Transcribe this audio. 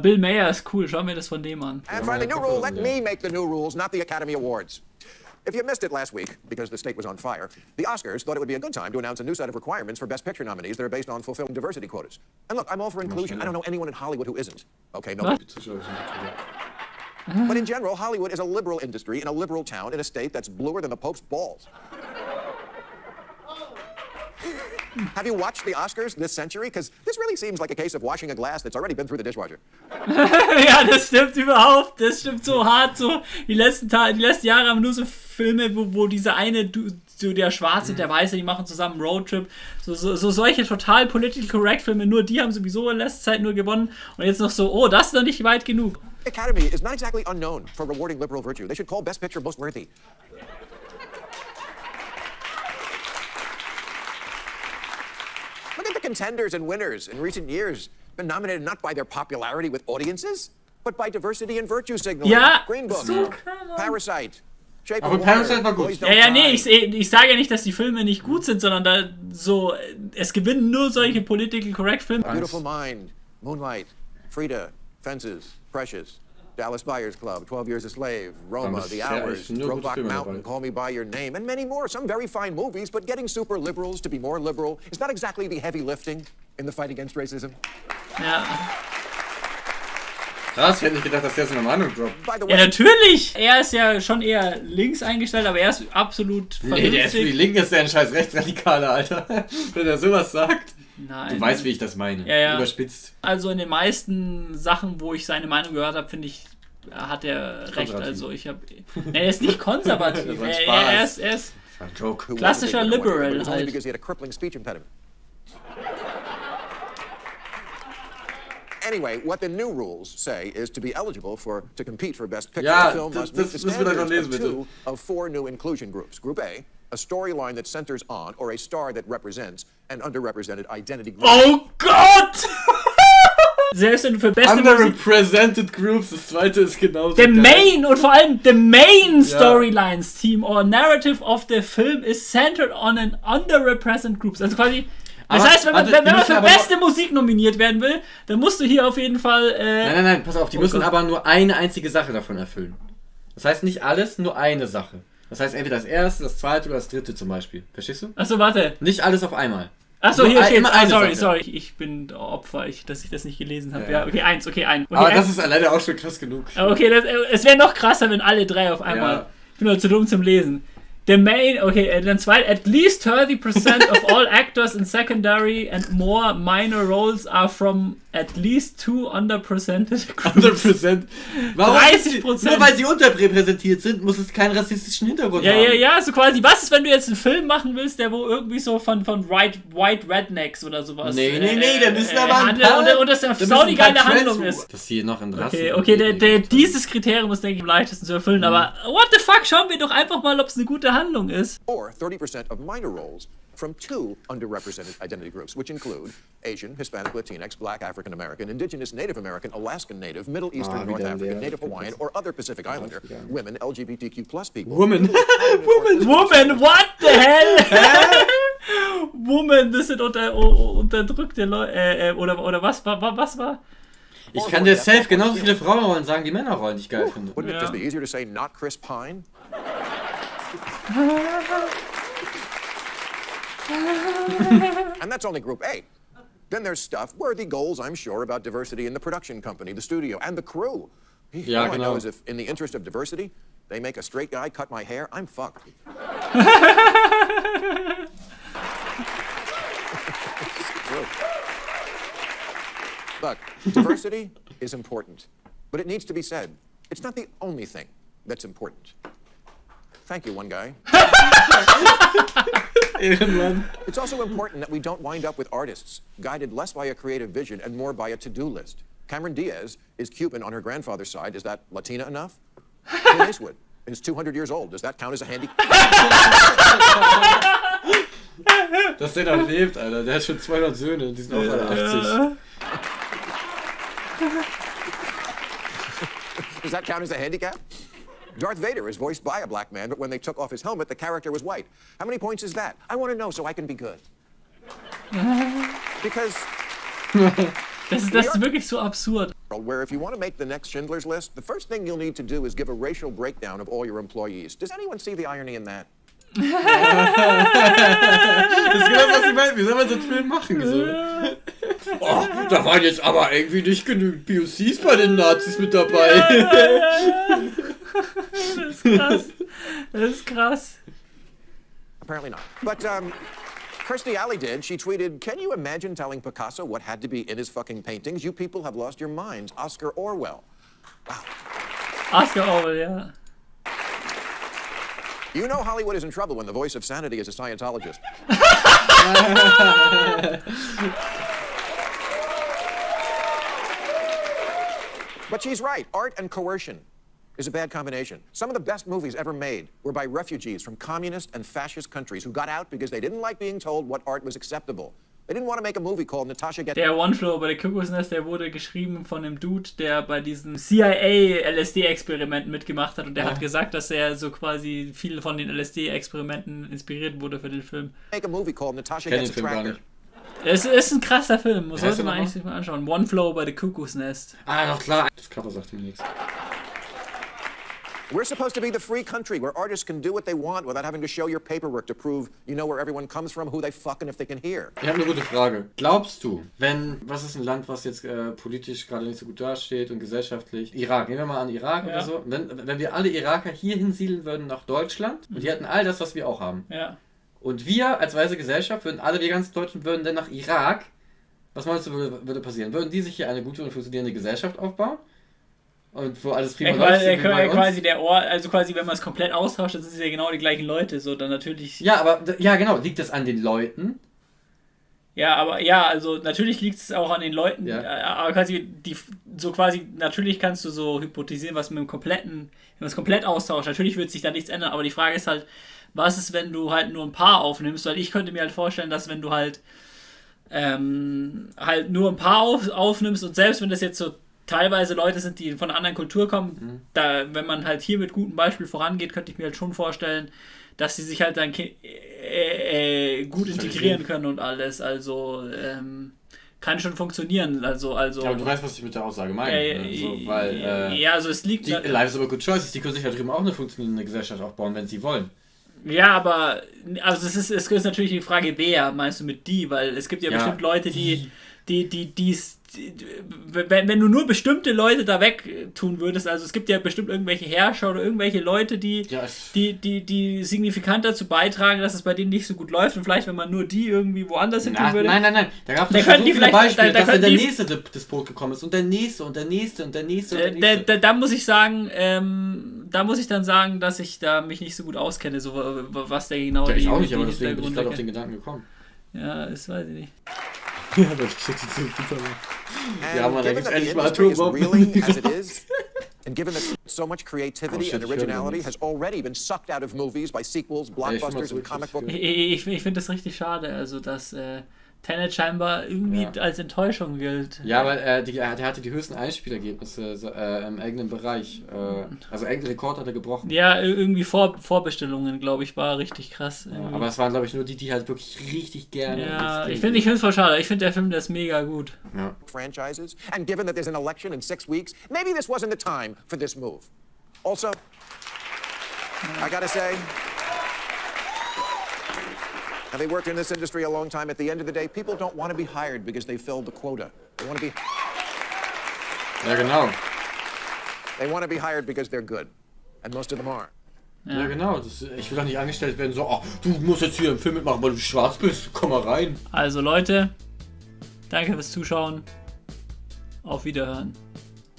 Bill Mayer ist cool, schau mir das von dem an. And finally, new rule, let me make the new rules, not the Academy Awards. If you missed it last week, because the state was on fire, the Oscars thought it would be a good time to announce a new set of requirements for Best Picture nominees that are based on fulfilling diversity quotas. And look, I'm all for inclusion. I don't know anyone in Hollywood who isn't. Okay, no. But in general, Hollywood is a liberal industry in a liberal town in a state that's bluer than the Pope's balls. Have you watched the Oscars this century? Because this really seems like a case of washing a glass that's already been through the dishwasher. Ja, das stimmt überhaupt. Das stimmt so hart. So die letzten Jahre haben nur so Filme, wo dieser eine, so der Schwarze und der Weiße, die machen zusammen einen Roadtrip. So solche total political correct Filme, nur die haben sowieso in letzter Zeit nur gewonnen. Und jetzt noch so, oh, das ist noch nicht weit genug. The Academy is not exactly unknown for rewarding liberal virtue. They should call Best Picture most worthy. Look at the contenders and winners in recent years. Been nominated not by their popularity with audiences, but by diversity and virtue signaling. Ja, Green Book, so Parasite, Shape Aber of Parasite war Water, gut. Boys Don't Ja, nee, Cry. ich sage ja nicht, dass die Filme nicht gut sind, sondern da so, es gewinnen nur solche political correct Filme. Beautiful Mind, Moonlight, Frida, Fences, Precious, Dallas Buyers Club, 12 Years a Slave, Roma, Dann The ist Hours, nur gute Brokeback Filme Mountain, dabei. Call Me By Your Name, and many more. Some very fine movies, but getting super liberals to be more liberal is not exactly the heavy lifting in the fight against racism. Ja. Krass, ich hätte nicht gedacht, dass der so eine Meinung droppt. By the Ja, way, natürlich. Er ist ja schon eher links eingestellt, aber er ist absolut Nee, der ist für die vernünftig. Linken ist der ein scheiß Rechtsradikaler, Alter. Wenn er sowas sagt. Nein. Du weißt, wie ich das meine. Ja, ja. Überspitzt. Also in den meisten Sachen, wo ich seine Meinung gehört habe, finde ich, hat er recht. Konservativ. Also ich habe, er ist nicht konservativ. Das war ein er Spaß. ist Das war ein Joke. who was klassischer a big winner, liberal but it was only halt. because he had a crippling speech impediment. Anyway, what the new rules say is to be eligible to compete for Best Picture, Ja, the film das- must meet das the müssen wir gleich noch standards lesen, of bitte. two of four new inclusion groups. Group A storyline that centers on or a star that represents an underrepresented identity group. Oh Gott! Selbst wenn du für beste Musik... Underrepresented Groups, das zweite ist genauso The geil. main und vor allem the main storylines team or narrative of the film is centered on an underrepresented groups. Also quasi, das Aber- heißt, wenn man, warte, die wenn man müssen für aber beste Musik nominiert werden will, dann musst du hier auf jeden Fall. Nein, pass auf, die müssen Gott. aber nur eine einzige Sache davon erfüllen. Das heißt nicht alles, nur eine Sache. Das heißt entweder das erste, das zweite oder das dritte zum Beispiel. Verstehst du? Achso, warte. Nicht alles auf einmal. Achso, Nur hier steht. immer eine Sorry, Sache. Ich bin Opfer, dass ich das nicht gelesen habe. Ja. Ja, okay, eins. Okay, Aber das eins. ist alleine auch schon krass genug. Okay, es wäre noch krasser, wenn alle drei auf einmal. Ja. Ich bin halt zu dumm zum Lesen. The main, okay, dann zweit, at least 30% of all actors in secondary and more minor roles are from at least two underrepresented groups. 100%. Warum? 30%. Nur weil sie unterrepräsentiert sind, muss es keinen rassistischen Hintergrund haben. Ja, so quasi, was ist, wenn du jetzt einen Film machen willst, der wo irgendwie so von White Rednecks oder sowas Nee, da müssen aber ein handelt paar... und das eine da müssen sau ein die paar geile Trends- Handlung ist. Das hier noch in Rasse. Okay, dieses Kriterium ist, denke ich, am leichtesten zu erfüllen, aber what the fuck, schauen wir doch einfach mal, ob es eine gute Handlung ist. Or 30% of minor roles from two underrepresented identity groups, which include Asian, Hispanic, Latinx, Black, African American, Indigenous, Native American, Alaskan Native, Middle Eastern, North wieder African, der- Native Hawaiian, or other Pacific Islander, women, LGBTQ+ people. Woman. Woman, what the hell? Woman, das sind unterdrückte Leute, oder was war? Ich kann dir safe genauso viele Frauenrollen sagen, die Männerrollen, die ich geil finde. Wouldn't it just be easier to say not Chris Pine? And that's only Group A. Then there's stuff, worthy goals, I'm sure, about diversity in the production company, the studio, and the crew. Ja, All I know genau. is if, in the interest of diversity, they make a straight guy cut my hair, I'm fucked. True. Look, diversity is important, but it needs to be said. It's not the only thing that's important. Thank you, one guy. Ehrenmann. It's also important that we don't wind up with artists guided less by a creative vision and more by a to-do list. Cameron Diaz is Cuban on her grandfather's side. Is that Latina enough? Clint Eastwood is 200 years old. Does that count as a handy? Dass der noch lebt, Alter. Der hat schon 200 Söhne, die sind auch alle 80. Does that count as a handicap? Darth Vader is voiced by a black man, but when they took off his helmet, the character was white. How many points is that? I want to know so I can be good. Because Das ist wirklich so absurd. where if you want to make the next Schindler's List, the first thing you'll need to do is give a racial breakdown of all your employees. Does anyone see the irony in that? Das ist genau, was ich meine. Wie soll man so einen Film machen? So. Oh, da waren jetzt aber irgendwie nicht genügend POCs bei den Nazis mit dabei. Das ist krass. Das ist krass. Apparently not. But, Kirstie Alley did. She tweeted, "Can you imagine telling Picasso what had to be in his fucking paintings? You people have lost your minds. Oscar Orwell." Wow. Oscar Orwell, ja. You know Hollywood is in trouble when the voice of sanity is a Scientologist. But she's right. Art and coercion is a bad combination. Some of the best movies ever made were by refugees from communist and fascist countries who got out because they didn't like being told what art was acceptable. They didn't want to make a movie called Natasha Gets... Der One-Flow bei der Kuckucksnest, der wurde geschrieben von einem Dude, der bei diesem CIA-LSD-Experimenten mitgemacht hat und der hat gesagt, dass er so quasi viel von den LSD-Experimenten inspiriert wurde für den Film. Make a movie called Natasha Gets a Tractor. Es ist ein krasser Film, sollte man eigentlich sich mal anschauen. One-Flow bei der Kuckucksnest. Ah, doch klar. Das Cover sagt mir nichts. We're supposed to be the free country where artists can do what they want without having to show your paperwork to prove you know where everyone comes from, who they fuck and if they can hear. Ich habe eine gute Frage. Glaubst du, was ist ein Land, was jetzt politisch gerade nicht so gut dasteht und gesellschaftlich? Irak, nehmen wir mal an Irak oder so. Wenn wir alle Iraker hier hinsiedeln würden nach Deutschland und die hätten all das, was wir auch haben. Ja. Und wir als weiße Gesellschaft würden alle, wir ganz Deutschen, würden dann nach Irak. Was meinst du, würde passieren? Würden die sich hier eine gute und funktionierende Gesellschaft aufbauen? Und wo alles prima läuft. Quasi der Ort, also quasi, wenn man es komplett austauscht, dann sind es ja genau die gleichen Leute, so dann natürlich. Ja, aber ja genau, liegt das an den Leuten? Ja, aber ja, also natürlich liegt es auch an den Leuten, aber quasi natürlich kannst du so hypothesieren, was mit dem kompletten, wenn man es komplett austauscht, natürlich wird sich da nichts ändern, aber die Frage ist halt, was ist, wenn du halt nur ein paar aufnimmst, weil ich könnte mir halt vorstellen, dass wenn du halt nur ein paar aufnimmst und selbst wenn das jetzt so teilweise Leute sind, die von einer anderen Kultur kommen, da, wenn man halt hier mit gutem Beispiel vorangeht, könnte ich mir halt schon vorstellen, dass sie sich halt dann gut integrieren können und alles, also kann schon funktionieren, also ja, aber du weißt, was ich mit der Aussage meine, also es liegt... Die Lives aber good choices, die können sich halt drüben auch eine funktionierende Gesellschaft aufbauen, wenn sie wollen. Ja, aber, also es ist natürlich die Frage, wer meinst du mit die, weil es gibt ja bestimmt Leute, die wenn du nur bestimmte Leute da weg tun würdest, also es gibt ja bestimmt irgendwelche Herrscher oder irgendwelche Leute, die signifikant dazu beitragen, dass es bei denen nicht so gut läuft und vielleicht, wenn man nur die irgendwie woanders hin tun würde. Nein, da gab es schon so viele Beispiele, dass dann der nächste das Boot gekommen ist und der nächste und der nächste und der nächste und der nächste. Da muss ich sagen, dass ich da mich nicht so gut auskenne, so was der genau ich auch nicht, aber deswegen bin ich gerade auf den Gedanken gekommen. Ja, das weiß ich nicht. Ja, das ist super. Ja, man, da gibt's endlich mal Atombomben. And given that so much creativity and originality has already been sucked out of movies by sequels, blockbusters and comic books. Ich finde das richtig schade, also dass Tenet scheinbar irgendwie als Enttäuschung gilt. Ja, weil der hatte die höchsten Einspielergebnisse im eigenen Bereich. Also irgendein Rekord hat er gebrochen. Ja, irgendwie Vorbestellungen, glaube ich, war richtig krass. Ja, aber es waren, glaube ich, nur die halt wirklich richtig gerne. Ja, ich finde es voll schade. Ich finde der Film, der ist mega gut. Ja. Franchises, and given that there's an election in 6 weeks, maybe this wasn't the time for this move. Also, I gotta say, having worked in this industry a long time, at the end of the day, people don't want to be hired because they filled the quota. They want to be... Ja, genau. They want to be hired because they're good. And most of them are. Ja, genau. Ich will doch nicht angestellt werden, so, du musst jetzt hier im Film mitmachen, weil du schwarz bist. Komm mal rein. Also Leute, danke fürs Zuschauen. Auf Wiederhören.